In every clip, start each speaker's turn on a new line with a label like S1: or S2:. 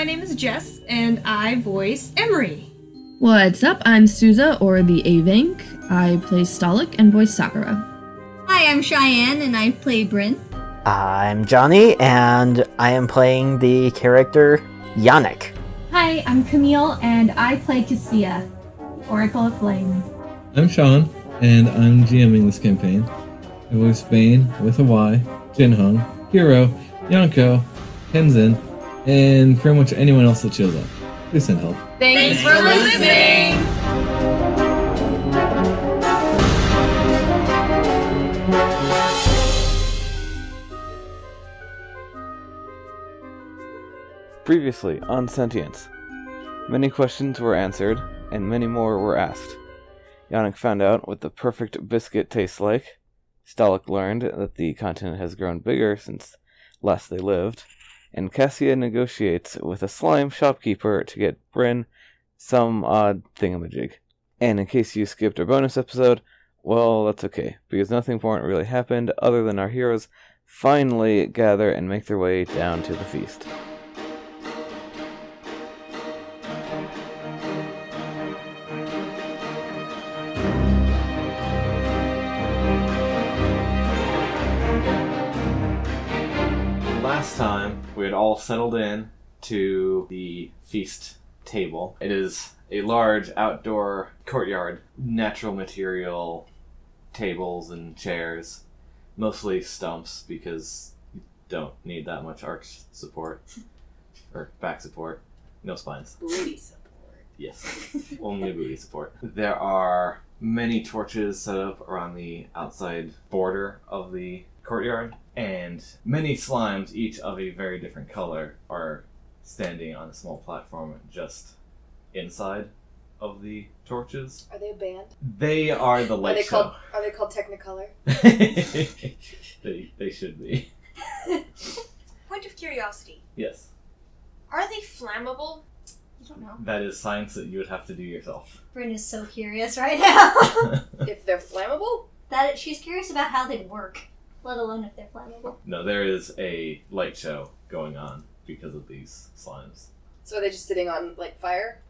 S1: my name is Jess, and I voice Emry.
S2: What's up? I'm Sousa, or the Avink. I play Stolik and voice Sakura.
S3: Hi, I'm Cheyenne, and I play Bryn.
S4: I'm Johnny, and I am playing the character Janek.
S5: Hi, I'm Camille, and I play Cassia, Oracle of Flame.
S6: I'm Sean, and I'm GMing this campaign. I voice Bayn with a Y, Heung, Hiro, Nyanko, Kenzen, and pretty much anyone else that shows up. Please send help.
S1: Thanks for listening!
S7: Previously on Sentience. Many questions were answered, and many more were asked. Janek found out what the perfect biscuit tastes like. Stolik learned that the continent has grown bigger since last they lived. And Cassia negotiates with a slime shopkeeper to get Bryn some odd thingamajig. And in case you skipped our bonus episode, well, that's okay, because nothing important really happened other than our heroes finally gather and make their way down to the feast. Last time, we had all settled in to the feast table. It is a large outdoor courtyard, natural material tables and chairs, mostly stumps because you don't need that much arch support or back support. No spines.
S1: Booty support.
S7: Yes, only booty support. There are many torches set up around the outside border of the courtyard, and many slimes, each of a very different color, are standing on a small platform just inside of the torches.
S8: Are they a band?
S7: They are the light show.
S8: Are they called Technicolor?
S7: They should be.
S9: Point of curiosity.
S7: Yes.
S9: Are they flammable?
S3: I don't know.
S7: That is science that you would have to do yourself.
S3: Bryn is so curious right now.
S8: If they're flammable?
S3: She's curious about how they work, let alone if they're flammable.
S7: No, there is a light show going on because of these slimes.
S8: So are they just sitting on, like, fire?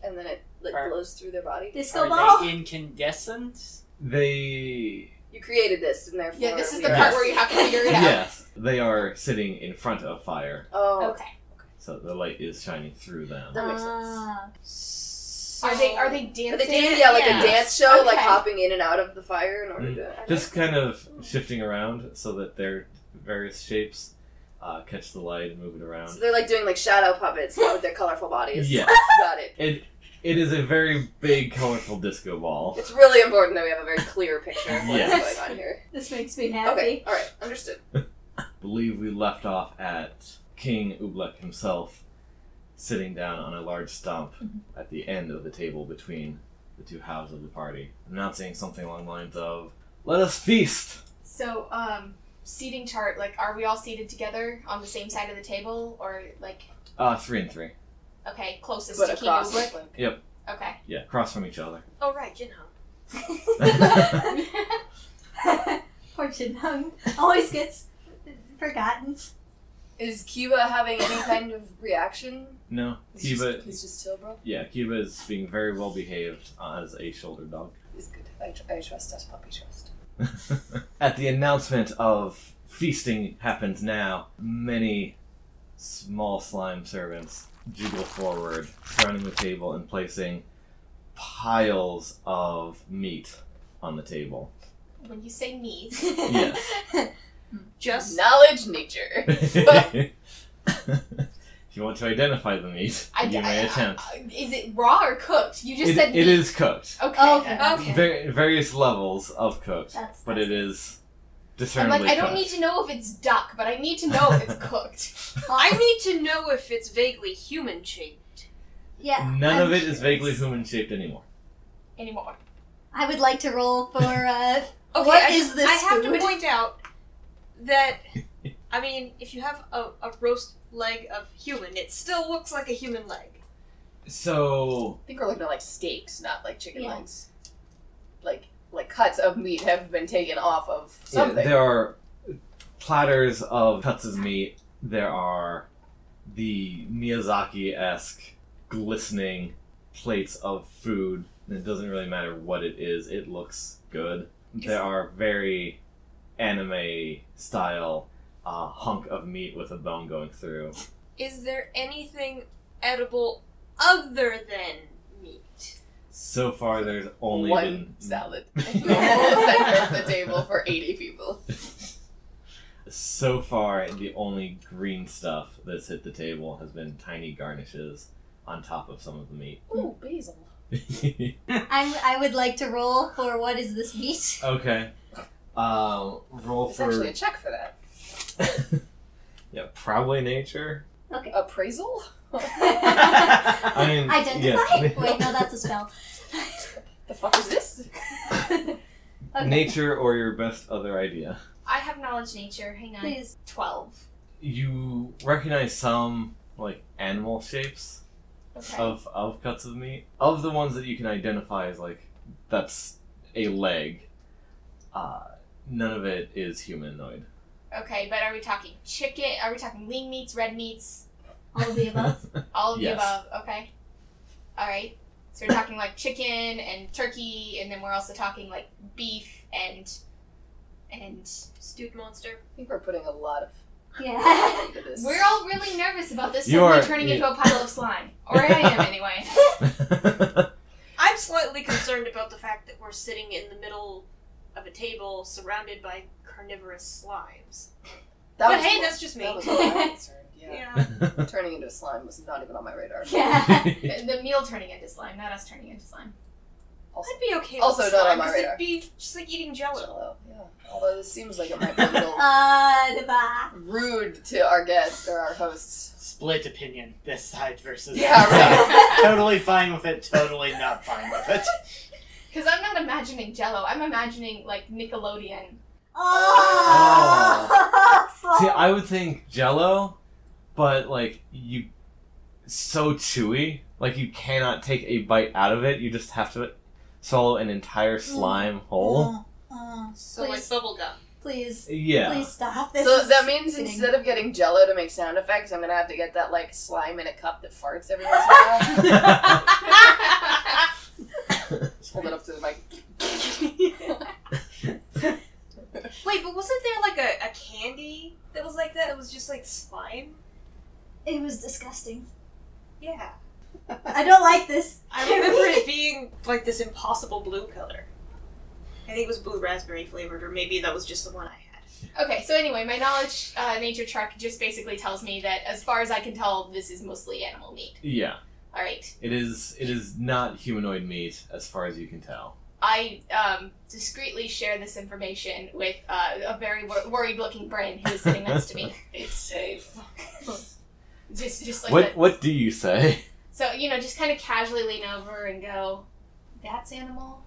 S8: And then it blows through their body?
S3: Disco ball?
S10: Are they incandescent?
S7: They...
S8: You created this, and therefore...
S9: Yeah, this is the part where you have to figure it out.
S7: Yes, they are sitting in front of fire.
S8: Oh.
S3: Okay.
S7: So the light is shining through them.
S8: That makes sense.
S9: Are they dancing?
S8: Are they dancing? Yeah, like
S3: Yeah.
S8: a dance show, like
S9: Okay.
S8: hopping in and out of the fire in order to...
S7: Just kind of shifting around so that their various shapes catch the light and move it around.
S8: So they're like doing like shadow puppets with their colorful bodies.
S7: Yeah.
S8: Got it.
S7: It is a very big, colorful disco ball.
S8: It's really important that we have a very clear picture of what's
S7: Yes.
S8: going on here.
S3: This makes me happy.
S8: Okay, alright, understood.
S7: I believe we left off at King Ublek himself sitting down on a large stump at the end of the table between the two halves of the party, announcing something along the lines of, "Let us feast!"
S9: So, seating chart, like, are we all seated together on the same side of the table, or, like...
S7: 3 and 3.
S9: Okay, closest
S8: But
S9: to King
S8: across,
S9: Ublik?
S8: like...
S7: Yep.
S9: Okay.
S7: Yeah, across from each other.
S9: Oh, right, Jinho.
S3: Poor Heung always gets forgotten.
S8: Is Kiba having any kind of reaction?
S7: No,
S8: He's
S7: Kiba...
S8: just chill, bro?
S7: Yeah, Kiba is being very well behaved as a shoulder dog.
S8: He's good. I trust us, puppy trust.
S7: At the announcement of feasting happens now, many small slime servants jiggle forward, surrounding the table and placing piles of meat on the table.
S9: When you say meat...
S7: Yes.
S9: Just...
S8: Knowledge nature.
S7: If you want to identify the meat, you may attempt.
S9: Is it raw or cooked? You just said meat.
S7: It is cooked.
S9: Okay.
S7: Okay. Various levels of cooked, but it is discernibly cooked.
S9: I don't need to know if it's duck, but I need to know if it's cooked.
S1: I need to know if it's vaguely human-shaped.
S3: Yeah.
S7: None of it is vaguely human-shaped anymore.
S3: I would like to roll for,
S1: Okay,
S3: what is this
S1: I have
S3: food?
S1: to point out that, I mean, if you have a roast leg of human, it still looks like a human leg.
S7: So...
S8: I think we're looking at, like, steaks, not, like, chicken legs. Like cuts of meat have been taken off of something.
S7: Yeah, there are platters of cuts of meat. There are
S11: the Miyazaki-esque glistening plates of food. And it doesn't really matter what it is, it looks good. There are very anime-style hunk of meat with a bone going through.
S1: Is there anything edible other than meat?
S11: So far, there's only
S8: one
S11: been
S8: salad. The whole center of the table for 80 people.
S11: So far, the only green stuff that's hit the table has been tiny garnishes on top of some of the meat.
S8: Ooh, basil.
S3: I would like to roll for what is this meat?
S11: Okay. Roll
S8: There's
S11: for...
S8: actually a check for that.
S11: Yeah, probably nature.
S3: Okay.
S8: Appraisal?
S11: I mean,
S3: Identify?
S11: yeah.
S3: Wait, no, that's a spell.
S8: The fuck is this?
S3: Okay.
S11: Nature or your best other idea.
S9: I have knowledge nature. Hang on.
S3: Please.
S9: 12.
S11: You recognize some, like, animal shapes
S9: Okay.
S11: of cuts of meat. Of the ones that you can identify as, like, that's a leg, none of it is humanoid.
S9: Okay, but are we talking chicken? Are we talking lean meats, red meats?
S3: All of the above?
S9: All of
S11: Yes.
S9: the above. Okay. Alright. So we're talking like chicken and turkey, and then we're also talking like beef and
S1: Stewed monster.
S8: I think we're putting a lot of
S3: Yeah.
S8: into this.
S9: we're all really nervous about this
S11: You
S9: suddenly
S11: are-
S9: turning
S11: yeah.
S9: into a pile of slime. Or I am anyway.
S1: I'm slightly concerned about the fact that we're sitting in the middle of a table surrounded by carnivorous slimes.
S8: That
S1: But
S8: was
S1: hey,
S8: what-
S1: that's just me.
S8: That was what I'm concerned. Yeah.
S1: Yeah.
S8: Turning into a slime was not even on my radar.
S3: Yeah.
S9: The meal turning into slime, not us turning into slime.
S8: Also,
S1: I'd be okay
S8: Also
S1: with
S8: not on
S1: slime,
S8: my
S1: 'cause
S8: radar.
S1: it'd be just like eating Jello.
S8: Jello, yeah. Although this seems like it might be a little rude to our guests or our hosts.
S10: Split opinion, this side versus
S8: Yeah,
S10: that side. Totally fine with it, totally not fine with it.
S9: Because I'm not imagining Jello, I'm imagining like Nickelodeon.
S11: See, I would think Jello, but like so chewy, like you cannot take a bite out of it. You just have to swallow an entire slime whole.
S1: So
S3: Please.
S1: like bubblegum.
S3: Please.
S11: Yeah.
S3: Please stop. This
S8: So
S3: is
S8: that means
S3: kidding.
S8: instead of getting Jello to make sound effects, I'm gonna have to get that like slime in a cup that farts every once in a while. Just hold it up to the mic.
S1: Wait, but wasn't there like a candy that was like that? It was just like slime?
S3: It was disgusting.
S1: Yeah.
S3: I don't like this.
S1: I remember it being like this impossible blue color. I think it was blue raspberry flavored, or maybe that was just the one I had.
S9: Okay, so anyway, my knowledge nature chart just basically tells me that as far as I can tell, this is mostly animal meat.
S11: Yeah.
S9: Alright.
S11: It is not humanoid meat as far as you can tell.
S9: I discreetly share this information with a very worried-looking Bryn who is sitting next to me.
S10: It's safe.
S9: Just like
S11: What do you say?
S9: So, just kind of casually lean over and go, that's animal,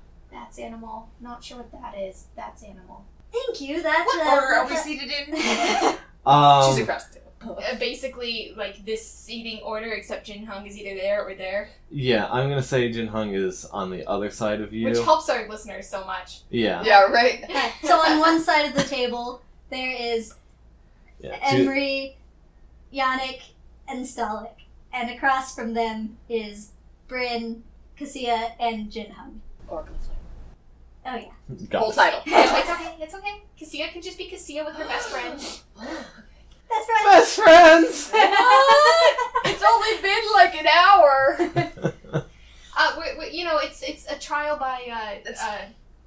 S9: not sure what that is, that's animal.
S3: Thank you. That's
S1: What order are we seated in?
S8: She's across the table.
S9: Basically, like, this seating order, except Jin Heung is either there or there.
S11: Yeah, I'm gonna say Jin Heung is on the other side of you.
S9: Which helps our listeners so much.
S11: Yeah.
S8: Yeah, right.
S3: Okay, so on one side of the table, there is
S11: Yeah,
S3: Emry, Janek, and Stolik. And across from them is Bryn, Cassia, and Jin Heung.
S8: Oracle
S3: Oh, yeah.
S11: Got
S8: Whole
S11: it.
S8: title.
S9: It's okay. Cassia can just be Cassia with her best friend.
S3: That's right.
S11: Best friends!
S8: It's only been like an hour.
S9: It's a trial by,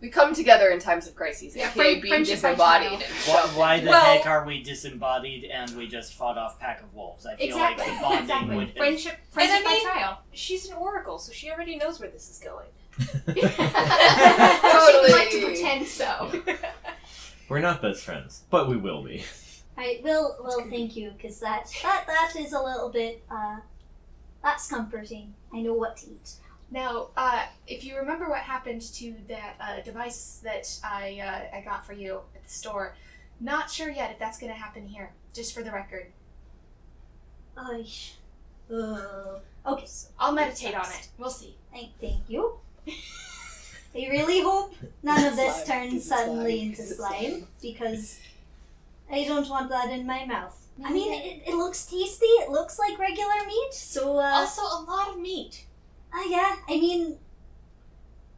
S8: We come together in times of crises.
S9: Yeah,
S8: aka being
S9: friendship by
S8: disembodied.
S9: trial.
S8: And
S10: Why,
S8: shoved
S10: why
S8: in.
S10: the
S1: Well-
S10: heck are we disembodied and we just fought off Pack of Wolves? I feel like the bonding
S9: Exactly.
S10: would
S9: Friendship
S1: And I
S9: by
S1: mean-
S9: trial.
S1: She's an oracle, so she already knows where this is going.
S9: She would like to pretend so.
S11: We're not best friends, but we will be.
S3: Alright, well, thank you, because that is a little bit, that's comforting. I know what to eat.
S9: Now, if you remember what happened to that device that I got for you at the store, not sure yet if that's going to happen here, just for the record.
S3: Okay.
S9: I'll meditate on it. We'll see.
S3: Thank you. I really hope none of this
S8: Slime.
S3: turns
S8: Is it
S3: suddenly
S8: slime?
S3: into
S8: Is it
S3: slime,
S8: slime?
S3: because I don't want that in my mouth. I mean, it looks tasty. It looks like regular meat, so,
S9: Also, a lot of meat.
S3: yeah, I mean...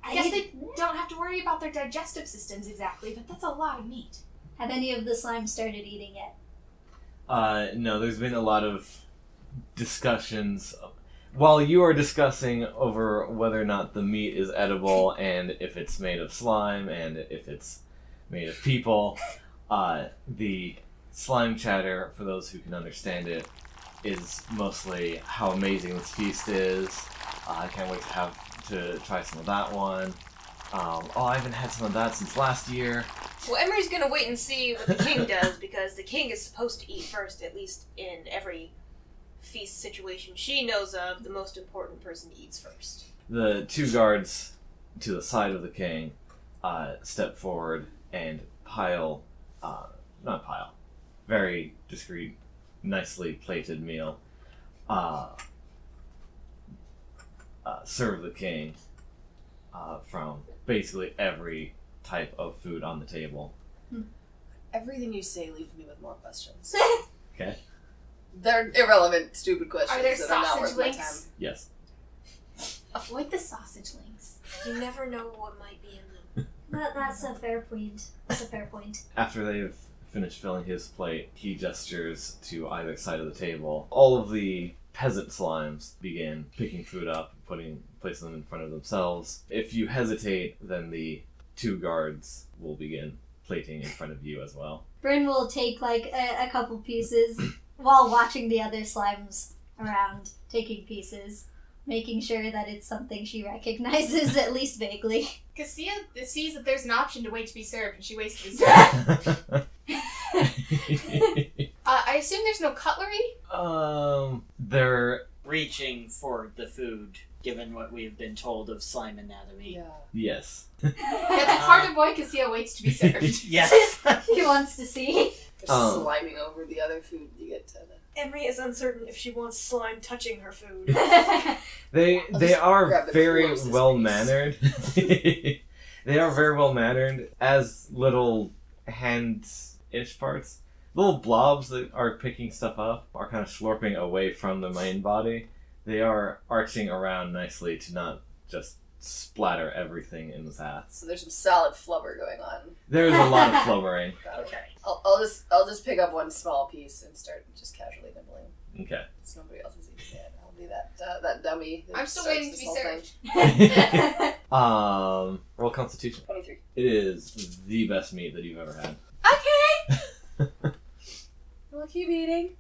S9: I guess they don't have to worry about their digestive systems exactly, but that's a lot of meat.
S3: Have any of the slime started eating yet?
S11: No, there's been a lot of discussions. While you are discussing over whether or not the meat is edible and if it's made of slime and if it's made of people, the slime chatter, for those who can understand it, is mostly how amazing this feast is. I can't wait to try some of that one. I haven't had some of that since last year.
S1: Well, Emry's gonna wait and see what the king does, because the king is supposed to eat first, at least in every feast situation she knows of. The most important person eats first.
S11: The two guards to the side of the king step forward and very discreet, nicely plated meal. Serve the king from basically every type of food on the table.
S8: Everything you say leaves me with more questions.
S11: Okay.
S8: They're irrelevant, stupid questions
S9: Are there
S8: that are not
S9: sausage
S8: worth my time.
S9: links?
S11: Yes.
S9: Avoid the sausage links.
S1: You never know what might be in them.
S3: That's a fair point. That's a fair point.
S11: After they've finished filling his plate, he gestures to either side of the table. All of the peasant slimes begin picking food up, placing them in front of themselves. If you hesitate, then the two guards will begin plating in front of you as well.
S3: Bryn will take like a couple pieces while watching the other slimes around taking pieces, making sure that it's something she recognizes at least vaguely.
S9: Cassia sees that there's an option to wait to be served, and she waits to be served. I assume there's no cutlery?
S11: They're
S10: reaching for the food, given what we have been told of slime anatomy.
S8: Yeah.
S11: Yes.
S9: That's part of why Cassia waits to be served.
S10: Yes.
S3: He wants to see.
S8: Just sliming over the other food you get to the...
S1: Emry is uncertain if she wants slime touching her food.
S11: They are
S8: grab the
S11: very
S8: closest
S11: well mannered. They are very well mannered as little hand-ish parts. Little blobs that are picking stuff up are kind of slurping away from the main body. They are arching around nicely to not just splatter everything in the path.
S8: So there's some solid flubber going on.
S11: There's a lot of flubbering.
S10: Okay.
S8: I'll just pick up one small piece and start just casually nibbling.
S11: Okay.
S8: So nobody else is eating it. I'll be that dummy. That
S9: I'm still
S8: starts
S9: waiting to
S8: this
S9: be
S8: whole
S9: served.
S8: thing.
S11: Roll Constitution.
S8: 23.
S11: It is the best meat that you've ever had.
S8: Okay. I'll keep eating.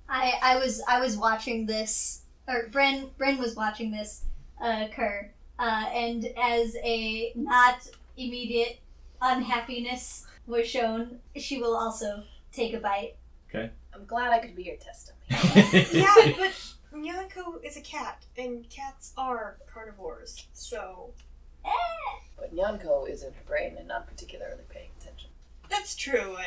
S3: I was watching this, or Bryn was watching this occur, and as a not immediate unhappiness was shown, she will also take a bite.
S11: Okay.
S8: I'm glad I could be your test dummy.
S1: Yeah, but Nyanko is a cat, and cats are carnivores, so...
S8: But Nyanko is in her brain and not particularly paying attention.
S1: That's true.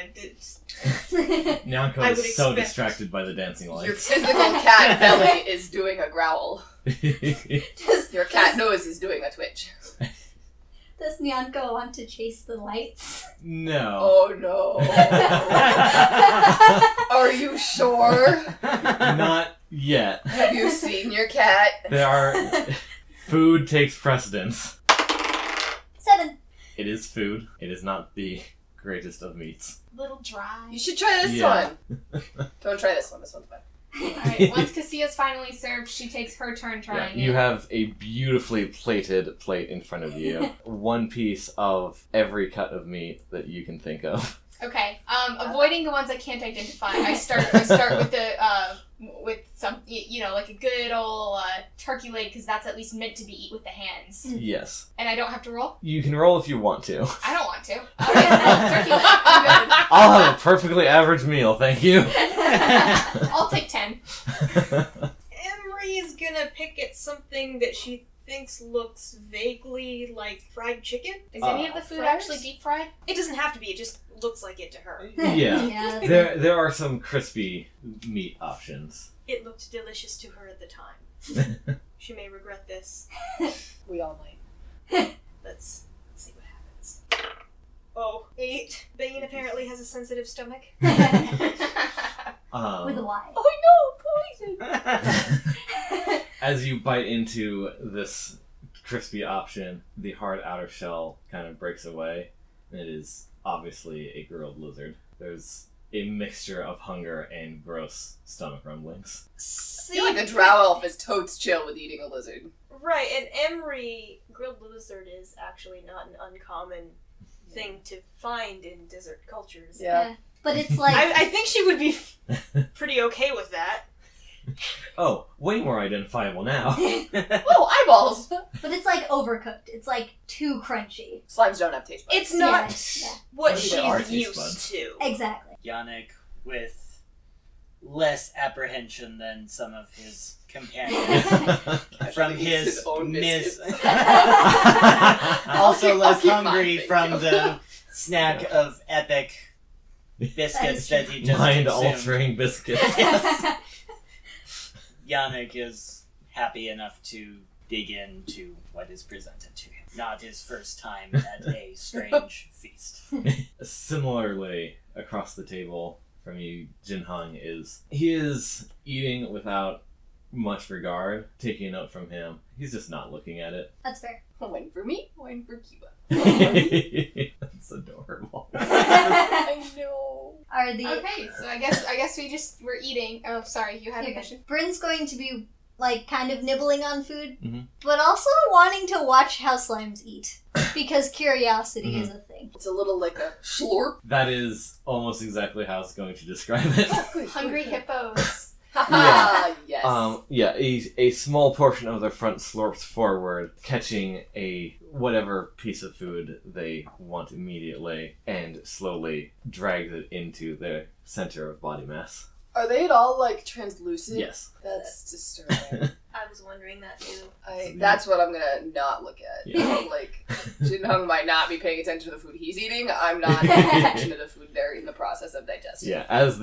S11: Nyanko
S1: I would
S11: is so
S1: expect-
S11: distracted by the dancing
S8: Your
S11: lights.
S8: physical cat belly is doing a growl. Your cat nose is doing a twitch.
S3: Does Nyanko want to chase the lights?
S11: No.
S8: Oh no. Are you sure?
S11: Not yet.
S8: Have you seen your cat?
S11: There are... Food takes precedence.
S3: 7.
S11: It is food. It is not the greatest of meats.
S9: A little dry.
S8: You should try this
S11: Yeah.
S8: one. Don't try this one. This one's fine.
S9: Alright, once Cassia's finally served, she takes her turn
S11: Yeah,
S9: trying
S11: you
S9: it.
S11: have a beautifully plated plate in front of you. One piece of every cut of meat that you can think of.
S9: Okay, avoiding the ones I can't identify, I start with the, with some, like a good old turkey leg, because that's at least meant to be eaten with the hands.
S11: Yes.
S9: And I don't have to roll?
S11: You can roll if you want to.
S9: I don't want to. Okay, turkey leg, I'm good.
S11: I'll have a perfectly average meal, thank you.
S9: I'll take 10.
S1: Emry is gonna pick at something that she thinks looks vaguely like fried chicken.
S9: Is any of the food
S1: Fries?
S9: actually deep fried?
S1: It doesn't have to be, it just looks like it to her.
S11: Yeah. There are some crispy meat options.
S1: It looked delicious to her at the time. She may regret this.
S8: We all might.
S1: Let's see what happens. Oh, 8. Bayn apparently has a sensitive stomach.
S3: With a Y.
S1: Oh no, poison!
S11: As you bite into this crispy option, the hard outer shell kind of breaks away. It is obviously a grilled lizard. There's a mixture of hunger and gross stomach rumblings.
S8: I feel like a drow elf is totes chill with eating a lizard.
S1: Right, and Emry, grilled lizard is actually not an uncommon thing to find in desert cultures.
S8: Yeah.
S3: But it's like...
S1: I think she would be pretty okay with that.
S11: Oh, way more identifiable now.
S8: Oh, eyeballs!
S3: But it's like overcooked. It's like too crunchy.
S8: Slimes don't have taste buds.
S1: It's not what
S11: Maybe there are
S1: she's
S11: taste
S1: used
S11: buds.
S1: to.
S3: Exactly.
S10: Yanek with less apprehension than some of his companions from his
S8: own biscuits.
S10: also less
S8: I'll keep
S10: hungry
S8: mine,
S10: from
S8: thank you.
S10: the snack of epic biscuits that he just
S11: Mind-altering biscuits.
S10: Yes. Yanek is happy enough to dig into what is presented to him. Not his first time at a strange feast.
S11: Similarly, across the table from you, Jinhong he is eating without much regard. Taking a note from him, he's just not looking at it.
S3: That's fair.
S8: One for me, one for Kiba.
S11: That's adorable.
S8: I know.
S3: Are the...
S9: Okay, so I guess we're eating. Oh, sorry, you had a question.
S3: Bryn's going to be, like, kind of nibbling on food,
S11: Mhm.
S3: but also wanting to watch how slimes eat. Because curiosity is a thing.
S8: It's a little like a slurp.
S11: That is almost exactly how I was going to describe it.
S9: Hungry hippos.
S8: Ah, yes.
S11: A small portion of their front slurps forward, catching a whatever piece of food they want immediately, and slowly drags it into their center of body mass.
S8: Are they at all, like, translucent?
S11: Yes.
S8: That's disturbing.
S1: I was wondering that too.
S8: That's what I'm gonna not look at.
S11: Yeah.
S8: Like, Jinhong might not be paying attention to the food he's eating. I'm not paying attention to the food they're in the process of digesting.
S11: Yeah, as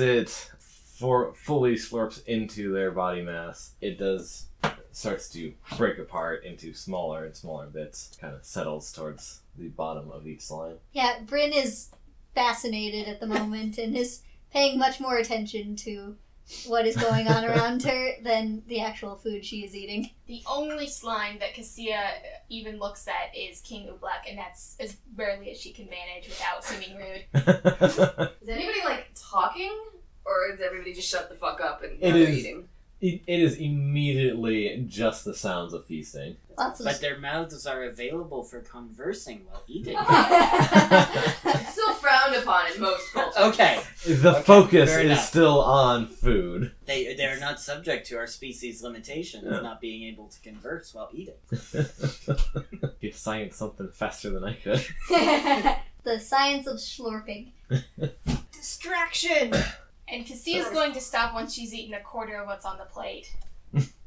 S11: it fully slurps into their body mass, it starts to break apart into smaller and smaller bits. Kind of settles towards the bottom of each slime.
S3: Yeah, Bryn is fascinated at the moment and is paying much more attention to what is going on around her than the actual food she is eating.
S9: The only slime that Cassia even looks at is King Oobleck, and that's as rarely as she can manage without seeming rude.
S8: Is anybody, like, talking? Or is everybody just shut the fuck up and
S11: It
S8: they're
S11: is-
S8: eating?
S11: It is immediately just the sounds of feasting.
S3: Lots of...
S10: But their mouths are available for conversing while eating.
S8: It's still frowned upon in most cultures.
S10: Okay.
S11: The focus
S10: fair
S11: is
S10: enough.
S11: still on food.
S10: They're not subject to our species limitation
S11: Yeah.
S10: of not being able to converse while eating.
S11: You science something faster than I could.
S3: The science of slurping.
S1: Distraction!
S9: And Cassia's going to stop once she's eaten a quarter of what's on the plate.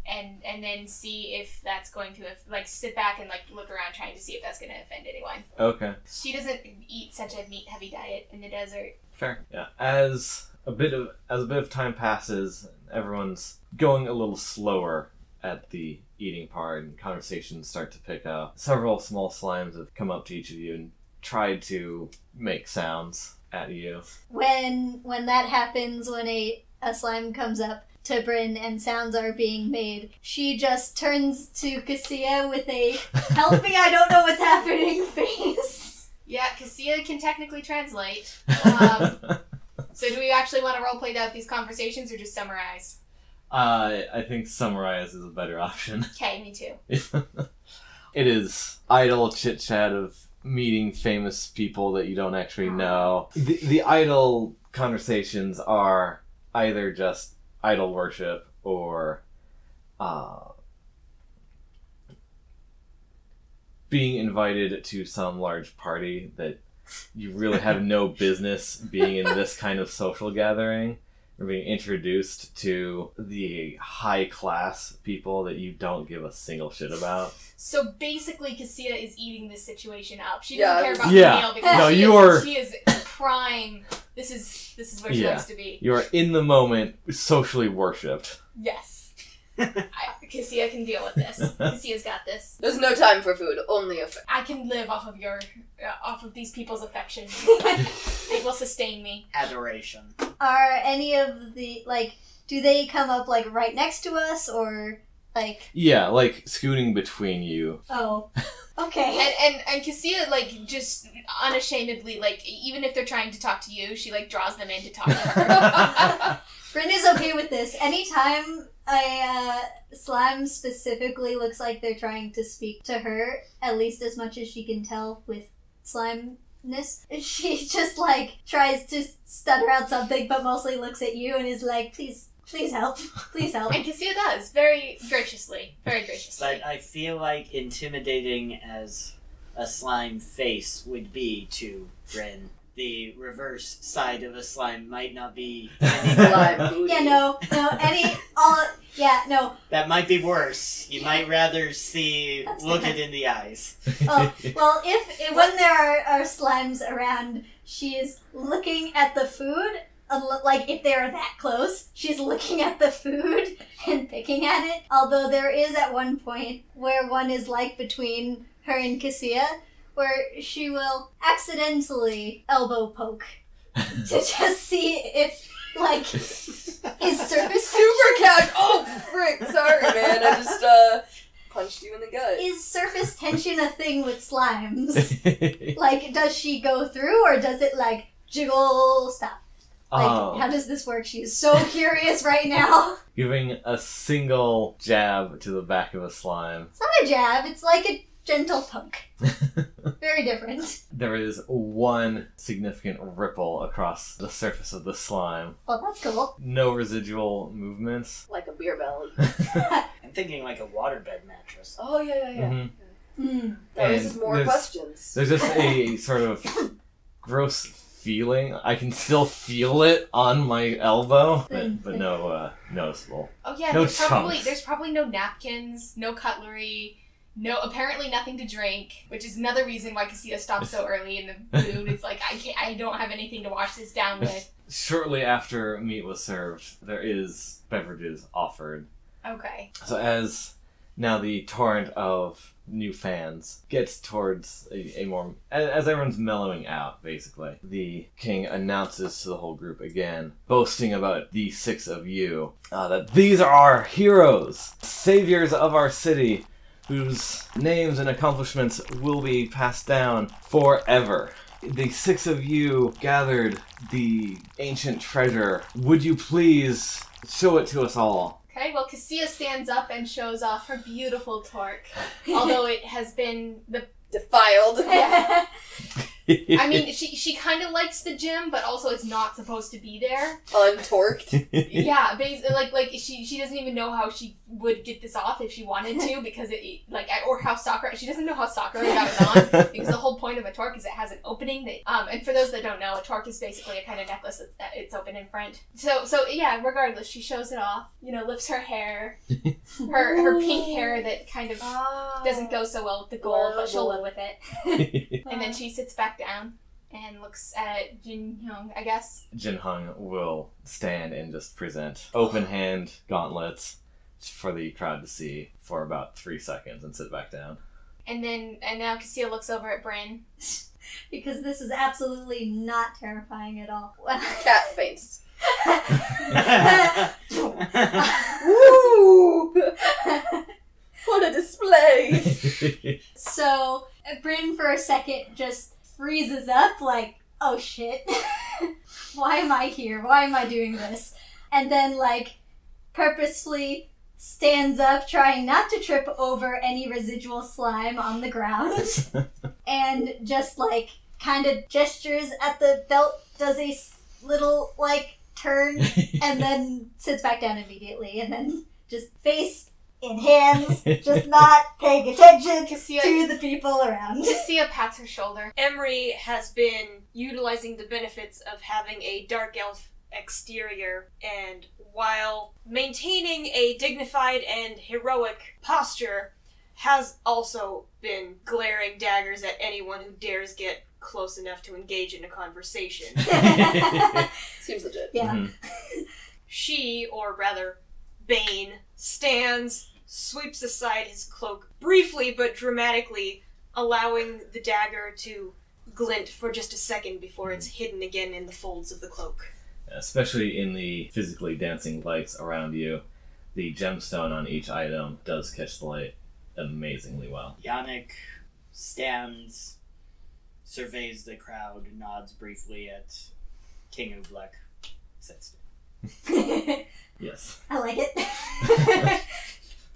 S9: and then see if that's going to, like, sit back and, like, look around trying to see if that's going to offend anyone.
S11: Okay.
S9: She doesn't eat such a meat-heavy diet in the desert.
S11: Fair. Yeah. As a bit of time passes, everyone's going a little slower at the eating part, and conversations start to pick up. Several small slimes have come up to each of you and tried to make sounds at you.
S3: When that happens, when a slime comes up to Bryn and sounds are being made, she just turns to Cassia with a "help me, I don't know what's happening" face.
S9: Yeah, Cassia can technically translate. So do we actually want to roleplay out these conversations or just summarize?
S11: I think summarize is a better option.
S9: Okay, me too.
S11: It is idle chit-chat of meeting famous people that you don't actually know. The idle conversations are either just idol worship or being invited to some large party that you really have no business being in this kind of social gathering, or being introduced to the high-class people that you don't give a single shit about.
S9: So basically, Cassia is eating this situation up. She doesn't care about
S11: Yeah.
S9: the meal because
S11: No,
S9: she is prime. This is where she likes to be.
S11: You are in the moment, socially worshipped.
S9: Yes. Cassia can deal with this. Cassia's got this.
S8: There's no time for food, only affection.
S9: I can live off of these people's affection. It will sustain me.
S10: Adoration.
S3: Are any of the, like, do they come up, like, right next to us, or, like...
S11: Yeah, like, scooting between you.
S3: Oh. Okay.
S9: And Cassia, like, just unashamedly, like, even if they're trying to talk to you, she, like, draws them in to talk to her.
S3: Bryn is okay with this. Anytime a slime specifically looks like they're trying to speak to her, at least as much as she can tell with slimeness, she just, like, tries to stutter out something, but mostly looks at you and is like, please help. Please help.
S9: And Cassia does, very graciously. Very graciously.
S10: But I feel like intimidating as a slime face would be to Bryn, the reverse side of a slime might not be any slime booty.
S3: Yeah, no,
S10: That might be worse. You might rather look it in the eyes.
S3: Oh, well, if when there are slimes around, she is looking at the food. Like, if they're that close, she's looking at the food and picking at it. Although there is at one point where one is, like, between her and Cassia, where she will accidentally elbow poke to just see if, like, his surface
S8: Super catch! Oh, frick! Sorry, man. I just, punched you in the gut.
S3: Is surface tension a thing with slimes? Like, does she go through, or does it, like, jiggle, stop? Like, how does this work? She is so curious right now.
S11: Giving a single jab to the back of a slime.
S3: It's not a jab, it's like a gentle poke. Very different.
S11: There is one significant ripple across the surface of the slime.
S3: Well, that's cool.
S11: No residual movements.
S8: Like a beer belly.
S10: I'm thinking like a waterbed mattress.
S8: Oh, yeah.
S11: Mm-hmm.
S8: That raises more questions.
S11: There's just a sort of gross feeling. I can still feel it on my elbow, but no noticeable.
S9: Oh yeah,
S11: no
S9: there's probably no napkins, no cutlery, apparently nothing to drink, which is another reason why Cassia stopped so early in the food. It's like I don't have anything to wash this down with.
S11: Shortly after meat was served, there is beverages offered.
S9: Okay.
S11: So as now the torrent of new fans gets towards a more, as everyone's mellowing out, basically, the king announces to the whole group again, boasting about the 6 of you, that these are our heroes, saviors of our city, whose names and accomplishments will be passed down forever. The 6 of you gathered the ancient treasure. Would you please show it to us all?
S9: Okay, well, Cassia stands up and shows off her beautiful torque, although it has been
S8: defiled.
S9: I mean, she kind of likes the gym, but also it's not supposed to be there.
S8: Untorqued.
S9: Yeah, basically, like she doesn't even know how she would get this off if she wanted to, because or how Sakura, she doesn't know how Sakura got it on, because the whole point of a torque is it has an opening. And for those that don't know, a torque is basically a kind of necklace it's open in front. So yeah, regardless, she shows it off. Lifts her hair, her pink hair that kind of doesn't go so well with the gold, but she'll live with it. And then she sits back down and looks at Heung, I guess.
S11: Heung will stand and just present open hand gauntlets for the crowd to see for about 3 seconds and sit back down.
S9: And now Cassia looks over at Bryn.
S3: Because this is absolutely not terrifying at all.
S8: Cat face.
S3: Woo!
S8: What a display!
S3: So, Bryn for a second just freezes up like, oh shit. Why am I here? Why am I doing this? And then, like, purposefully stands up, trying not to trip over any residual slime on the ground. And just, like, kind of gestures at the belt, does a little, like, turn, and then sits back down immediately, and then just face in hands, just not paying attention to the people around.
S9: Cassia pats her shoulder.
S1: Emry has been utilizing the benefits of having a dark elf exterior, and while maintaining a dignified and heroic posture, has also been glaring daggers at anyone who dares get close enough to engage in a conversation.
S8: Seems legit.
S3: Yeah.
S11: Mm-hmm.
S1: She, or rather Bayn stands, sweeps aside his cloak briefly but dramatically, allowing the dagger to glint for just a second before it's hidden again in the folds of the cloak.
S11: Especially in the physically dancing lights around you, the gemstone on each item does catch the light amazingly well.
S10: Janek stands, surveys the crowd, nods briefly at King Ublek, sits down.
S11: Yes.
S3: I like it.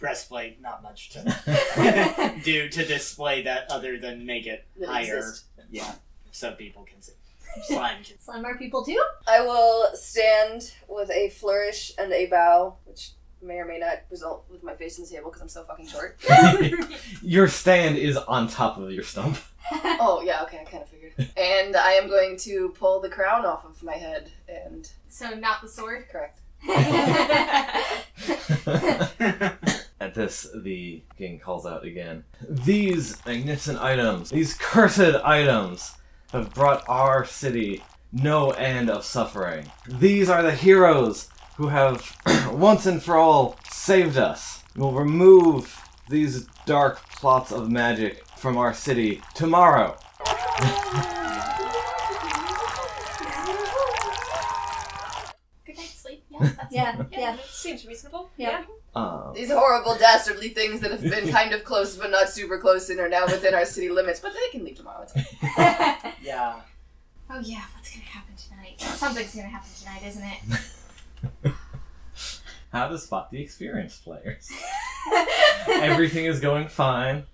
S10: Breastplate, not much to do to display that other than make it
S8: That
S10: higher.
S8: exist.
S10: Yeah, so people can see. Slime can see.
S3: Slime are people too?
S12: I will stand with a flourish and a bow, which may or may not result with my face in the table because I'm so fucking short.
S11: Your stand is on top of your stump.
S12: Oh, yeah, okay, I kind of figured. And I am going to pull the crown off of my head and...
S9: So not the sword?
S12: Correct.
S11: At this, the king calls out again. These magnificent items, these cursed items, have brought our city no end of suffering. These are the heroes who have, once and for all, saved us. We'll remove these dark plots of magic from our city tomorrow.
S9: Good night's sleep. Yeah, that's
S3: Yeah.
S1: Seems reasonable.
S3: Yeah.
S12: These horrible, dastardly things that have been kind of close but not super close and are now within our city limits, but they can leave tomorrow. It's fine.
S10: Yeah.
S9: Oh yeah, what's gonna happen tonight? Something's gonna happen tonight, isn't it?
S11: How to spot the experienced players. Everything is going fine.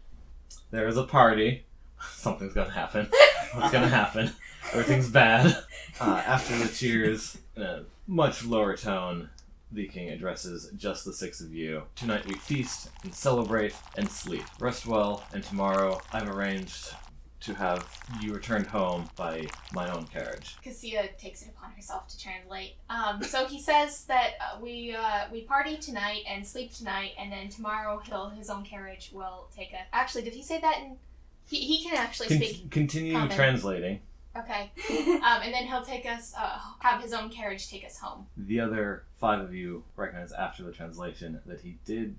S11: There is a party. Something's gonna happen. What's gonna happen? Everything's bad. After the cheers, in a much lower tone, the king addresses just the six of you. Tonight we feast and celebrate and sleep. Rest well, and tomorrow I've arranged to have you returned home by my own carriage.
S9: Cassia takes it upon herself to translate. So he says that we party tonight and sleep tonight, and then tomorrow his own carriage will take us. Actually, did he say that in? He can actually speak.
S11: Continue
S9: common.
S11: translating.
S9: Okay. And then he'll take us, have his own carriage take us home.
S11: The other five of you recognize after the translation that he did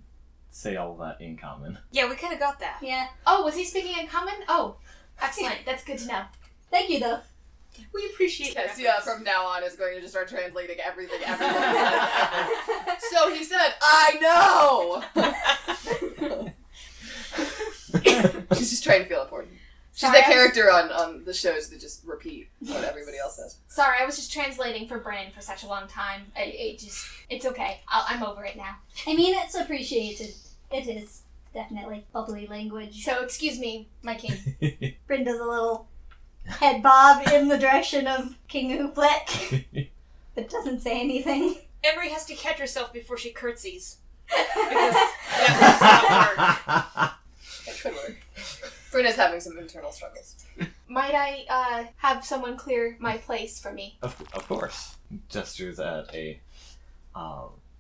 S11: say all that in common.
S1: Yeah, we kind of got that.
S3: Yeah.
S9: Oh, was he speaking in common? Oh, excellent. That's good to know.
S3: Thank you, though.
S1: We appreciate that.
S12: Cassia from now on is going to just start translating everything everyone says. So he said, I know! She's just trying to feel important. She's
S9: Sorry,
S12: that character on the shows that just repeat what everybody else says.
S9: Sorry, I was just translating for Bryn for such a long time. It's okay. I'm over it now.
S3: I mean, it's appreciated. It is definitely bubbly language.
S9: So, excuse me, my king.
S3: Bryn does a little head bob in the direction of King Ublek, but doesn't say anything.
S1: Emry has to catch herself before she curtsies. Because that does not work.
S12: It could work. Bryn is having some internal struggles.
S9: Might I have someone clear my place for me?
S11: Of course. Gestures at a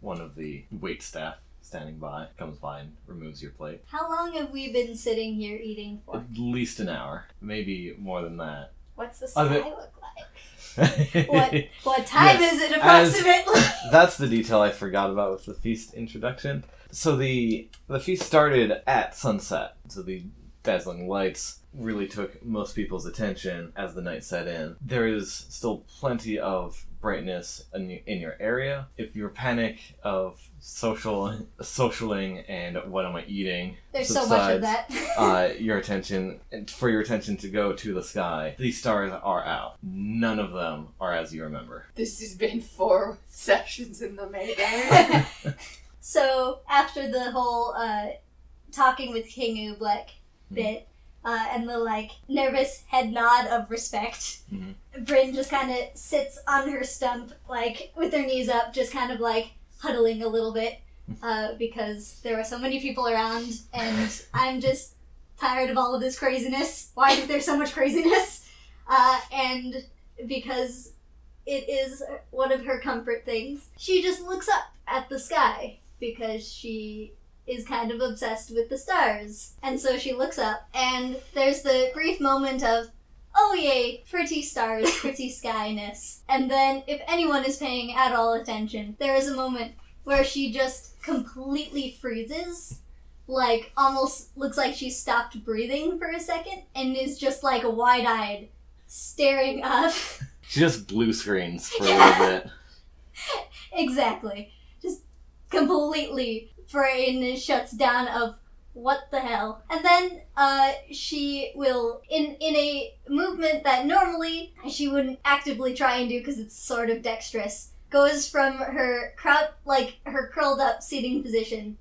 S11: one of the wait staff standing by, comes by and removes your plate.
S3: How long have we been sitting here eating for?
S11: At least an hour, maybe more than that.
S9: What's the sky look like?
S3: What time is it approximately?
S11: That's the detail I forgot about with the feast introduction. So the feast started at sunset. So the dazzling lights really took most people's attention as the night set in. There is still plenty of brightness in your area. If your panic of socialing and what am I eating
S3: There's so much of
S11: that. your attention to go to the sky. These stars are out. None of them are as you remember.
S12: This has been 4 sessions in the making.
S3: So after the whole talking with King Ublek bit, and the nervous head nod of respect, Bryn just kind of sits on her stump, with her knees up, just kind of huddling a little bit, because there are so many people around, and I'm just tired of all of this craziness. Why is there so much craziness? And because it is one of her comfort things, she just looks up at the sky, because she is kind of obsessed with the stars. And so she looks up, and there's the brief moment of, oh yay, pretty stars, pretty skyness. And then, if anyone is paying at all attention, there is a moment where she just completely freezes, like almost looks like she stopped breathing for a second, and is just like wide-eyed, staring up.
S11: She just blue screens for a little bit.
S3: Exactly. Just completely brain shuts down of what the hell. And then she will, in a movement that normally she wouldn't actively try and do because it's sort of dexterous, goes from her curled up seating position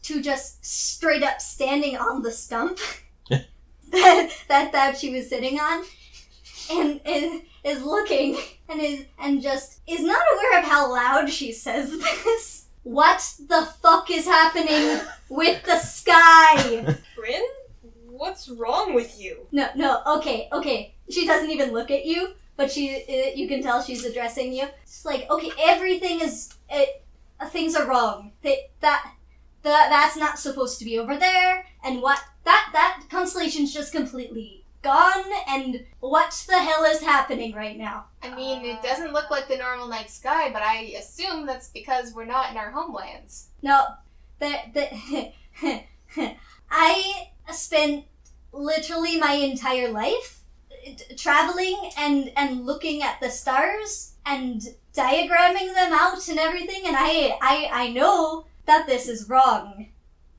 S3: to just straight up standing on the stump that she was sitting on, and is looking and just is not aware of how loud she says this. What the fuck is happening with the sky?
S1: Bryn? What's wrong with you?
S3: No, okay. She doesn't even look at you, but you can tell she's addressing you. It's like, okay, everything is, things are wrong. That's not supposed to be over there, and that constellation's just completely gone, and what the hell is happening right now?
S9: I mean, it doesn't look like the normal night sky, but I assume that's because we're not in our homelands.
S3: No, I spent literally my entire life traveling and looking at the stars and diagramming them out and everything, and I know that this is wrong.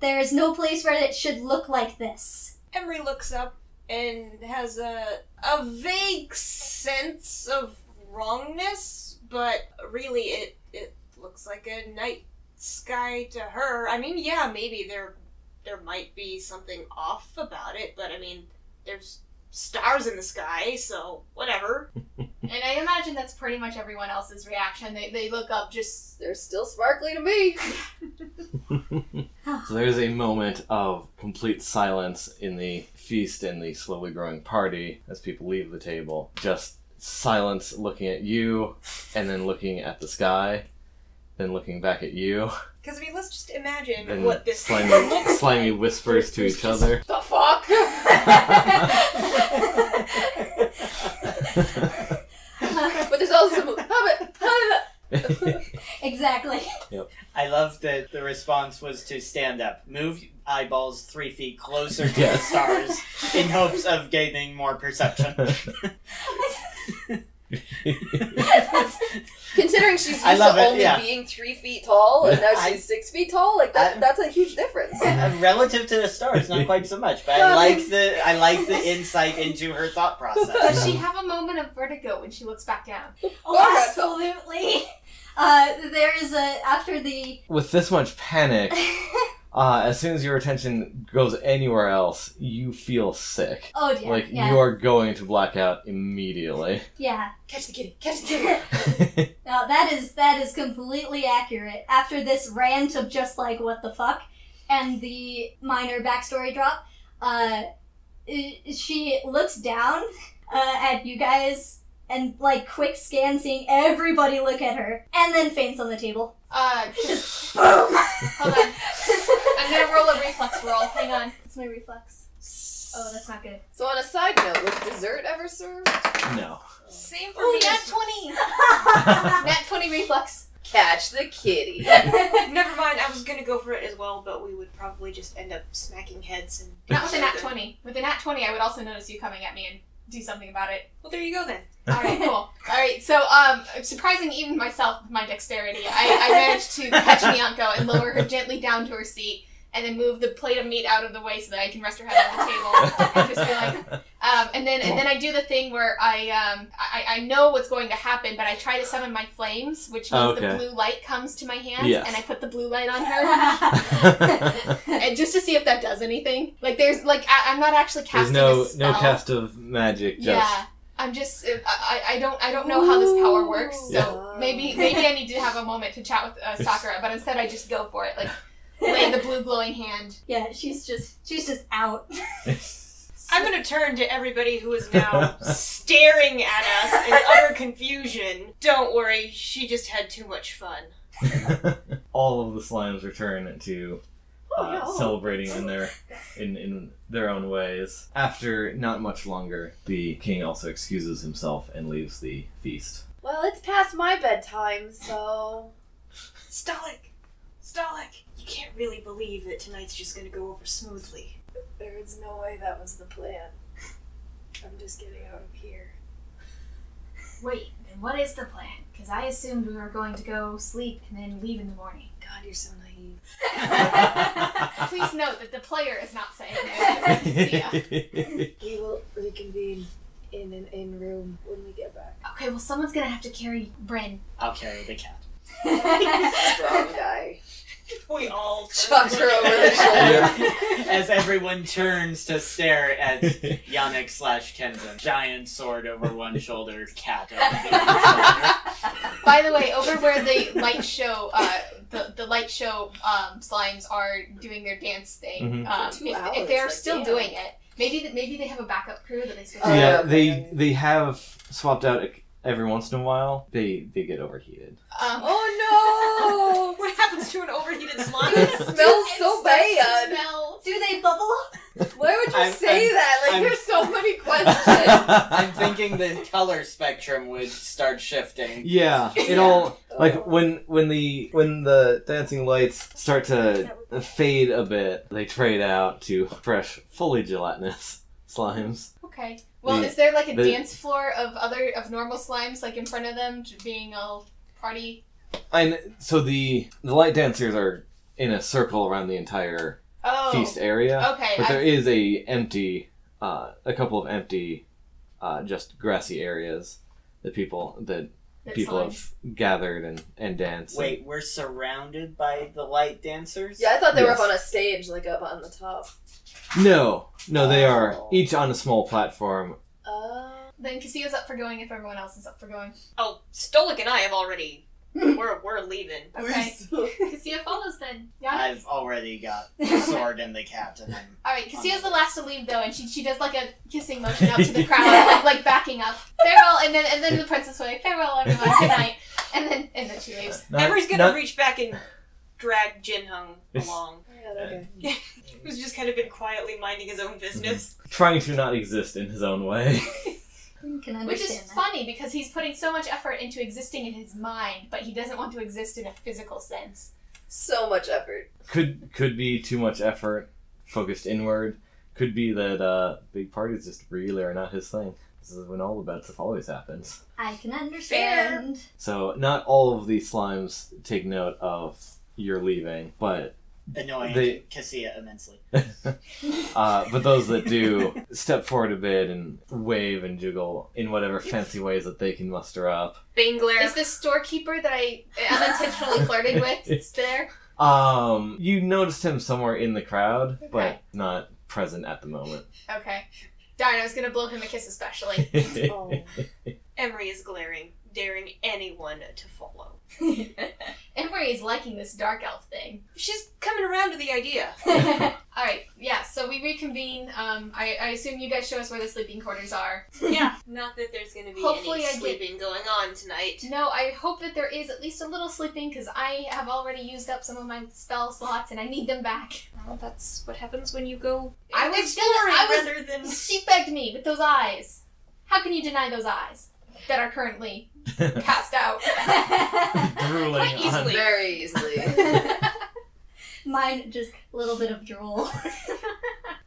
S3: There is no place where it should look like this.
S1: Emry looks up and has a vague sense of wrongness, but really it looks like a night sky to her. I mean, yeah, maybe there might be something off about it, but I mean, there's stars in the sky, so whatever.
S9: And I imagine that's pretty much everyone else's reaction. They look up, just,
S12: they're still sparkly to me.
S11: So there's a moment of complete silence in the feast and the slowly growing party as people leave the table. Just silence, looking at you, and then looking at the sky, then looking back at you.
S1: Because, I mean, let's just imagine
S11: And
S1: what this
S11: slimy whispers to each other.
S12: The fuck? But there's also
S3: Exactly.
S11: Yep.
S10: I love that the response was to stand up, move eyeballs 3 feet closer to the stars in hopes of gaining more perception.
S12: Considering she's used to only being 3 feet tall, and now she's 6 feet tall, like that's a huge difference.
S10: Relative to the stars, not quite so much, but I like the insight into her thought process.
S9: Does she have a moment of vertigo when she looks back down?
S3: Oh, absolutely. There is after the...
S11: With this much panic, as soon as your attention goes anywhere else, you feel sick.
S3: Oh, dear.
S11: Like, you are going to black out immediately.
S3: Yeah.
S12: Catch the kitty! Catch the kitty!
S3: No, that is completely accurate. After this rant of just like, what the fuck, and the minor backstory drop, she looks down at you guys and, like, quick scan, seeing everybody look at her, and then faints on the table.
S9: Just boom! Hold on. I'm gonna roll a reflex roll. Hang on. It's my reflex. Oh, that's not good.
S12: So on a side note, was dessert ever served?
S11: No.
S1: Same for
S9: Ooh,
S1: me.
S9: nat 20! Nat 20 reflex.
S12: Catch the kitty.
S1: Never mind, I was gonna go for it as well, but we would probably just end up smacking heads and...
S9: Not with a nat 20. With a nat 20, I would also notice you coming at me and do something about it.
S1: Well, there you go then.
S9: Alright, cool. Alright, so, surprising even myself with my dexterity, I managed to catch Nyanko and lower her gently down to her seat, and then move the plate of meat out of the way so that I can rest her head on the table, and just be like, and then I do the thing where I know what's going to happen, but I try to summon my flames, which means the blue light comes to my hands, and I put the blue light on her, and just to see if that does anything. Like, I'm not actually casting a spell.
S11: No cast of magic, just...
S9: Yeah. I'm just, I don't know how this power works, so maybe I need to have a moment to chat with Sakura, but instead I just go for it, like, lay the blue glowing hand.
S3: Yeah, she's just out.
S1: I'm gonna turn to everybody who is now staring at us in utter confusion. Don't worry, she just had too much fun.
S11: All of the slimes return to celebrating in their own ways. After not much longer, the king also excuses himself and leaves the feast.
S12: Well, it's past my bedtime, so...
S1: Stolik! Stolik, you can't really believe that tonight's just gonna go over smoothly.
S12: There's no way that was the plan. I'm just getting out of here.
S9: Wait, then what is the plan? Because I assumed we were going to go sleep and then leave in the morning.
S12: God, you're so naive.
S9: Please note that the player is not saying it.
S12: We will reconvene in an inn room when we get back.
S9: Okay, well, someone's gonna have to carry Bryn.
S10: I'll carry the cat.
S12: Strong guy.
S1: We all
S12: Chucks her over the shoulder.
S10: As everyone turns to stare at Janek / Kenzen. Giant sword over one shoulder, cat over the other shoulder.
S9: By the way, over where the light show, the light show slimes are doing their dance thing.
S12: For 2 hours,
S9: if they're
S12: like,
S9: still
S12: damn.
S9: doing it, maybe they have a backup crew that they switch.
S11: Yeah,
S9: to.
S11: they have swapped out every once in a while. They get overheated.
S12: Oh no!
S1: What happens to an overheated slime?
S12: It smells so bad.
S3: Do they bubble?
S12: Why would you
S10: I'm-
S12: say that? Like,
S10: I'm-
S12: there's so many questions.
S10: I'm thinking the color spectrum would start shifting.
S11: Yeah, it all like when the dancing lights start to fade a bit, they trade out to fresh, fully gelatinous slimes.
S9: Okay. Well,
S11: The-
S9: is there like a
S11: the-
S9: dance floor of normal slimes like in front of them, being all party?
S11: So the light dancers are in a circle around the entire feast area.
S9: Okay.
S11: But there is a couple of empty, just grassy areas that people have gathered and danced.
S10: Wait, we're surrounded by the light dancers?
S12: Yeah, I thought they were
S11: Yes.
S12: up on a stage, like up on the top.
S11: No, they are each on a small platform.
S9: Then Cassia's up for going if everyone else is up for going.
S1: Oh, Stolik and I have already. We're leaving.
S9: Okay. Cassia follows then. Yeah.
S10: I've already got the sword and the cat, and I'm
S9: Alright, Cassia's the last to leave though, and she does like a kissing motion out to the crowd, like backing up. Farewell, and then the princess will like, farewell everyone, good night. And then she leaves.
S1: Emery's gonna reach back and drag Heung along.
S12: Yeah, okay.
S1: Who's just kind of been quietly minding his own business.
S11: Trying to not exist in his own way.
S3: Can
S9: Which is
S3: understand that.
S9: funny because he's putting so much effort into existing in his mind, but he doesn't want to exist in a physical sense.
S12: So much effort.
S11: Could be too much effort focused inward. Could be that big parties just really are not his thing. This is when all the bad stuff always happens.
S3: I can understand.
S11: So not all of these slimes take note of your leaving, but
S10: annoying Cassia immensely.
S11: but those that do step forward a bit and wave and jiggle in whatever fancy ways that they can muster up.
S1: Bane glare.
S9: Is the storekeeper that I unintentionally flirted with there?
S11: You noticed him somewhere in the crowd, but not present at the moment.
S9: Okay. Darn, I was gonna blow him a kiss especially.
S1: Emry is glaring, daring anyone to follow.
S9: Emry is liking this dark elf thing.
S1: She's coming around to the idea.
S9: Alright, yeah, so we reconvene. I assume you guys show us where the sleeping quarters are.
S1: Yeah, not that there's going to be
S9: Hopefully
S1: any
S9: I get-
S1: sleeping going on tonight.
S9: No, I hope that there is at least a little sleeping, because I have already used up some of my spell slots and I need them back.
S1: Well, that's what happens when you go
S9: exploring
S1: rather than...
S9: She begged me with those eyes. How can you deny those eyes that are currently cast out?
S11: Drooling
S1: Quite easily.
S12: Very easily.
S3: Mine, just a little bit of drool.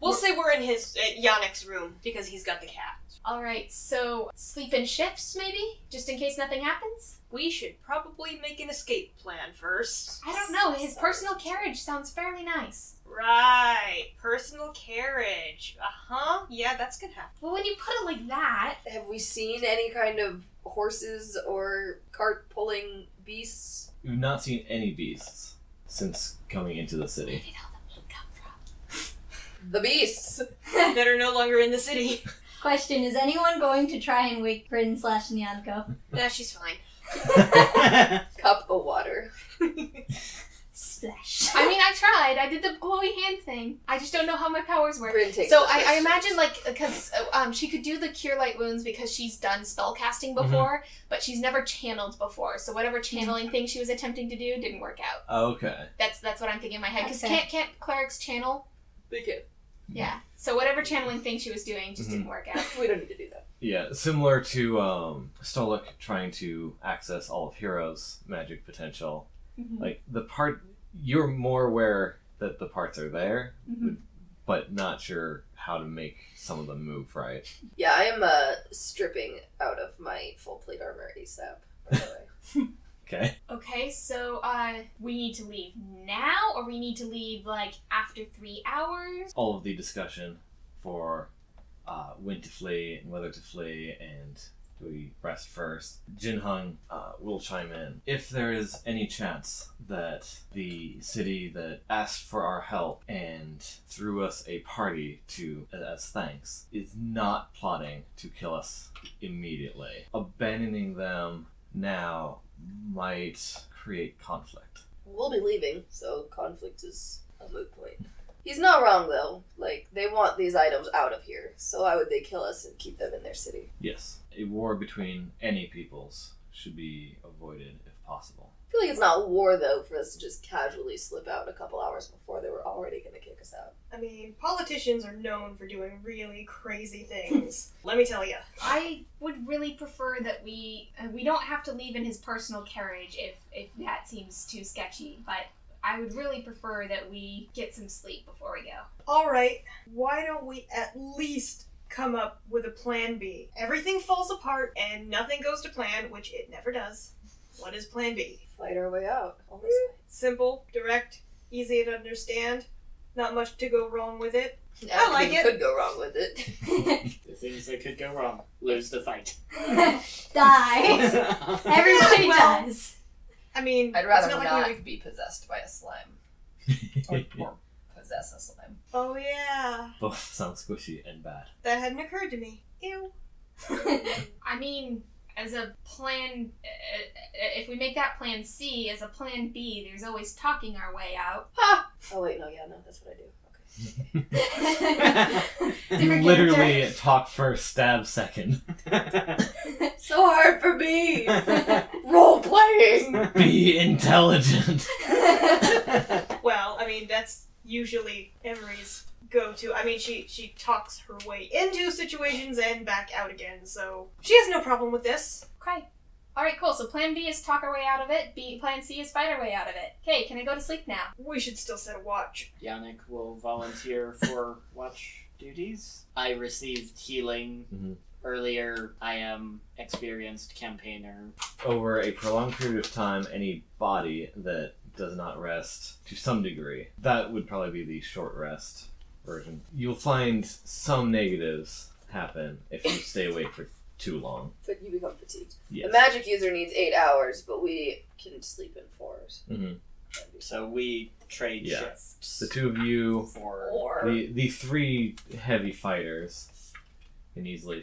S1: We'll say we're in Yannick's room, because he's got the cat.
S9: Alright, so sleep in shifts, maybe? Just in case nothing happens?
S1: We should probably make an escape plan first.
S9: I don't know, his personal carriage sounds fairly nice.
S1: Right, personal carriage. Uh-huh, yeah, that's gonna happen.
S9: Well, when you put it like that...
S12: Have we seen any kind of horses or cart-pulling beasts?
S11: We've not seen any beasts since coming into the city.
S12: The beasts!
S1: That are no longer in the city.
S3: Question, is anyone going to try and wake Bryn / Nyanko?
S1: Nah, she's fine.
S12: Cup of water.
S3: Splash.
S9: I mean, I tried. I did the glowy hand thing. I just don't know how my powers work.
S12: Bryn takes
S9: So
S12: the
S9: I
S12: first
S9: imagine, like, because she could do the cure light wounds because she's done spell casting before, but she's never channeled before. So whatever channeling thing she was attempting to do didn't work out.
S11: Okay.
S9: That's what I'm thinking in my head. Because
S3: Okay.
S9: can't clerics channel?
S12: They can.
S9: Yeah. So whatever channeling thing she was doing just didn't work out.
S12: We don't need to do that.
S11: Yeah, similar to Stolik trying to access all of Hiro's magic potential. Like, the part you're more aware that the parts are there,
S9: Mhm.
S11: but not sure how to make some of them move right.
S12: Yeah, I am stripping out of my full plate armor ASAP, by the way.
S11: Okay.
S9: Okay, so we need to leave now, or we need to leave like after 3 hours?
S11: All of the discussion for when to flee and whether to flee and do we rest first. Jinhung will chime in. If there is any chance that the city that asked for our help and threw us a party as thanks is not plotting to kill us immediately, abandoning them now might create conflict.
S12: We'll be leaving, so conflict is a moot point. He's not wrong, though. Like, they want these items out of here, so why would they kill us and keep them in their city?
S11: Yes, a war between any peoples should be avoided if possible.
S12: I feel like it's not war, though, for us to just casually slip out a couple hours before they were already going to kick us out.
S1: I mean, politicians are known for doing really crazy things. Let me tell you.
S9: I would really prefer that we don't have to leave in his personal carriage if that seems too sketchy, but I would really prefer that we get some sleep before we go.
S1: Alright, why don't we at least come up with a plan B? Everything falls apart and nothing goes to plan, which it never does. What is plan B?
S12: Fight our way out. Always
S1: Simple, direct, easy to understand. Not much to go wrong with it.
S12: fight.
S1: I like it.
S12: Could go wrong with it.
S10: The things that could go wrong. Lose the fight.
S3: Die. Everybody
S1: Well,
S3: does.
S1: I mean,
S12: I'd rather
S1: it's not
S12: not
S1: like we...
S12: be possessed by a slime. or possess a slime.
S1: Oh yeah,
S11: Both sound squishy and bad.
S1: that hadn't occurred to me. Ew.
S9: I mean, as a plan, if we make that plan C, as a plan B, there's always talking our way out.
S12: Oh wait, no, that's what I do.
S9: Different
S11: Literally
S9: character.
S11: talk first, stab second.
S12: So hard for me! Role playing!
S11: Be intelligent.
S1: Well, I mean, that's usually Emry's go-to. I mean, she talks her way into situations and back out again, so she has no problem with this.
S9: Okay. Alright, cool. So plan B is talk our way out of it. Plan C is fight our way out of it. Okay, can I go to sleep now?
S1: We should still set a watch.
S10: Janek will volunteer for watch duties. I received healing earlier. I am experienced campaigner.
S11: Over a prolonged period of time, any body that does not rest to some degree, that would probably be the short rest version. You'll find some negatives happen if you stay awake for too long.
S12: But you become fatigued.
S11: Yes.
S12: The magic user needs 8 hours, but we can sleep in 4 hours.
S11: Mm-hmm.
S10: So we trade
S11: Yeah.
S10: shifts.
S11: The two of you,
S10: For
S11: the three heavy fighters, can easily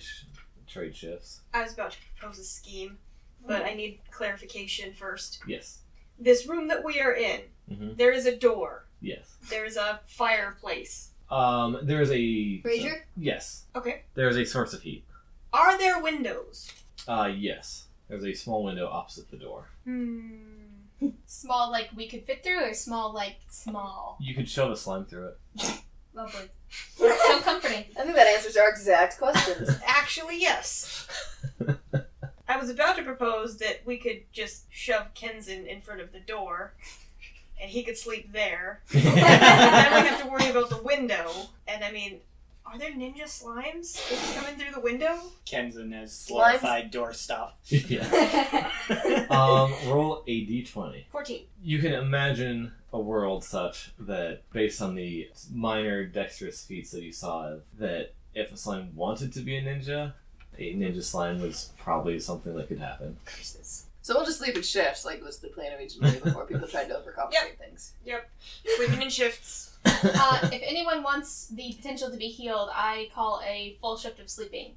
S11: trade shifts.
S1: I was about to propose a scheme, but I need clarification first.
S11: Yes.
S1: This room that we are in, there is a door.
S11: Yes.
S1: There's a fireplace.
S11: There is a
S1: Brazier?
S11: Yes.
S1: Okay.
S11: There is a source of heat.
S1: Are there windows?
S11: Yes. There's a small window opposite the door.
S9: Small like we could fit through, or small like small?
S11: You could shove a slime through it.
S9: Lovely. So comforting.
S12: I think that answers our exact questions.
S1: Actually, yes. I was about to propose that we could just shove Kenzen in front of the door, and he could sleep there. And then we have to worry about the window. And I mean, are there ninja slimes that can come in through the window?
S10: Kenzen has glorified doorstop.
S11: Yeah. Roll a d20.
S1: 14.
S11: You can imagine a world such that, based on the minor dexterous feats that you saw, that if a slime wanted to be a ninja slime was probably something that could happen.
S12: So we'll just sleep in shifts, like was the plan originally before people tried to overcomplicate things.
S1: Yep. Sleeping in shifts.
S9: If anyone wants the potential to be healed, I call a full shift of sleeping.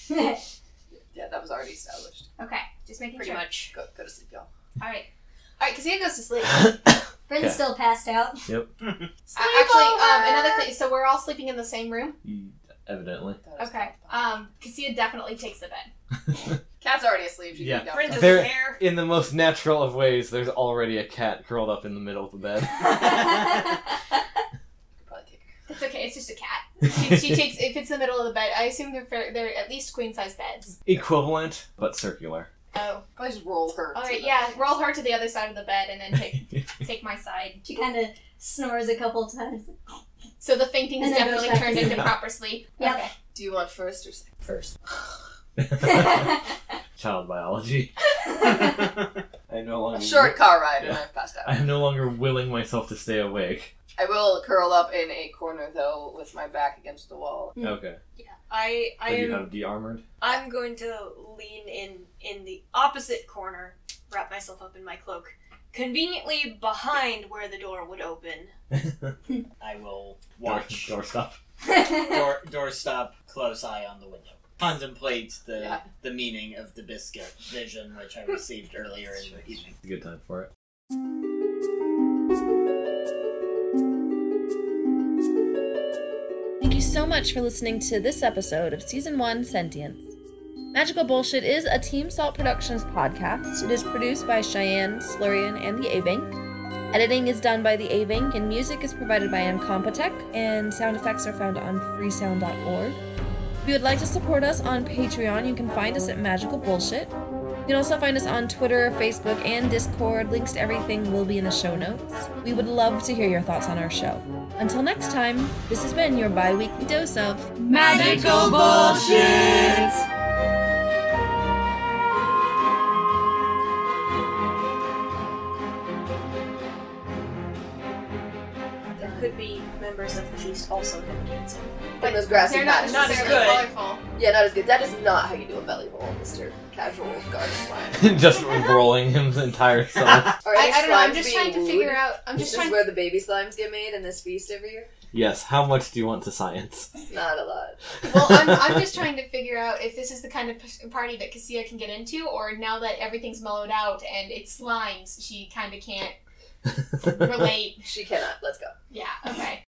S12: Yeah, that was already established.
S9: Okay, just making
S1: Pretty
S9: sure.
S1: much.
S12: Go to sleep, y'all.
S9: Alright, Cassia goes to sleep.
S3: Bryn's
S11: Okay.
S3: still passed out.
S11: Yep.
S9: Another thing, so we're all sleeping in the same room?
S11: Evidently.
S9: Okay, Cassia definitely takes the bed.
S12: Cat's already asleep. She
S11: Yeah.
S12: can
S1: Bryn doesn't
S11: There,
S1: care.
S11: in the most natural of ways, there's already a cat curled up in the middle of the bed.
S12: probably kick her.
S9: It's okay, it's just a cat. She takes, if it's in the middle of the bed, I assume they're at least queen-size beds.
S11: Equivalent, but circular.
S9: Oh,
S8: Probably just roll her.
S9: Alright, yeah, roll her to the other side of the bed and then take my side.
S3: She kind of snores a couple times.
S9: So the fainting is
S3: And then goes
S9: definitely
S3: back
S9: turned
S3: to
S9: into
S3: sleep.
S9: proper sleep.
S3: Yep.
S9: Okay.
S12: Do you want first or second?
S10: First.
S11: Child biology. I no longer.
S12: A short car ride and I've passed out.
S11: I am no longer willing myself to stay awake.
S12: I will curl up in a corner though, with my back against the wall.
S11: Okay.
S1: Yeah, I
S11: So you
S1: am.
S11: have de-armored?
S1: I'm going to lean in the opposite corner, wrap myself up in my cloak, conveniently behind where the door would open.
S10: I will watch.
S11: Doorstop.
S10: Doorstop, close eye on the window. Contemplate the meaning of the biscuit vision which I received earlier in the evening.
S11: It's a good time for it.
S2: Thank you so much for listening to this episode of Season 1 Sentience. Magical Bullshit is a Team Salt Productions podcast. It is produced by Cheyenne, Slurian, and the A-Bank. Editing is done by the A-Bank, and music is provided by Incompetech, and sound effects are found on freesound.org. If you would like to support us on Patreon, you can find us at Magical Bullshit. You can also find us on Twitter, Facebook, and Discord. Links to everything will be in the show notes. We would love to hear your thoughts on our show. Until next time, this has been your bi-weekly dose of
S5: Magical Bullshit!
S1: There could be members of the feast also having cancer.
S12: But those grassy
S9: They're not
S12: patches.
S1: Not as
S9: necessarily
S1: good.
S9: colorful.
S12: Yeah, not as good. That is not how you do a belly roll, Mr. Casual Guard Slime.
S11: Just rolling his entire self.
S12: Are any
S9: I don't know, I'm
S12: slimes
S9: just
S12: being
S9: trying to
S12: wooed?
S9: figure out.
S12: This is where the baby slimes get made in this feast every year?
S11: Yes, how much do you want to science?
S12: Not a lot.
S9: Well, I'm just trying to figure out if this is the kind of party that Cassia can get into, or now that everything's mellowed out and it's slimes, she kind of can't relate.
S12: She cannot. Let's go.
S9: Yeah, okay.